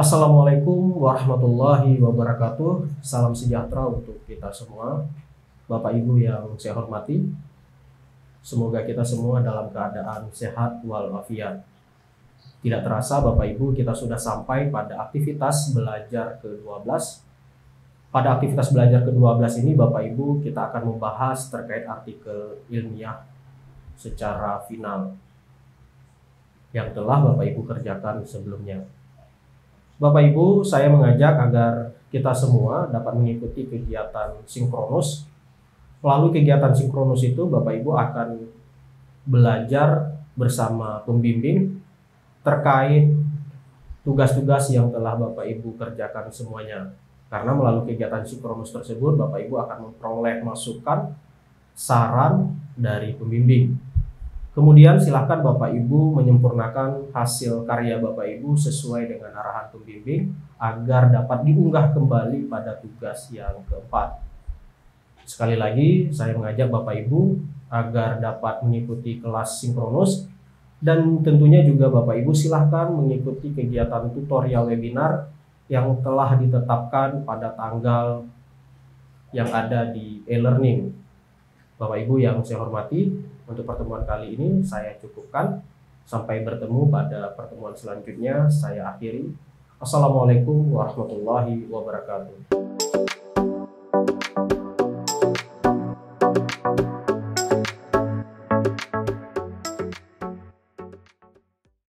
Assalamualaikum warahmatullahi wabarakatuh. Salam sejahtera untuk kita semua. Bapak Ibu yang saya hormati, semoga kita semua dalam keadaan sehat walafiat. Tidak terasa Bapak Ibu, kita sudah sampai pada aktivitas belajar ke-12. Pada aktivitas belajar ke-12 ini Bapak Ibu, kita akan membahas terkait artikel ilmiah secara final yang telah Bapak Ibu kerjakan sebelumnya. Bapak Ibu, saya mengajak agar kita semua dapat mengikuti kegiatan sinkronus. Melalui kegiatan sinkronus itu, Bapak Ibu akan belajar bersama pembimbing terkait tugas-tugas yang telah Bapak Ibu kerjakan semuanya. Karena melalui kegiatan sinkronus tersebut, Bapak Ibu akan memperoleh masukan, saran dari pembimbing. Kemudian silakan Bapak Ibu menyempurnakan hasil karya Bapak Ibu sesuai dengan arahan pembimbing agar dapat diunggah kembali pada tugas yang keempat. Sekali lagi saya mengajak Bapak Ibu agar dapat mengikuti kelas sinkronus, dan tentunya juga Bapak Ibu silahkan mengikuti kegiatan tutorial webinar yang telah ditetapkan pada tanggal yang ada di e-learning. Bapak Ibu yang saya hormati, untuk pertemuan kali ini saya cukupkan. Sampai bertemu pada pertemuan selanjutnya. Saya akhiri. Assalamualaikum warahmatullahi wabarakatuh.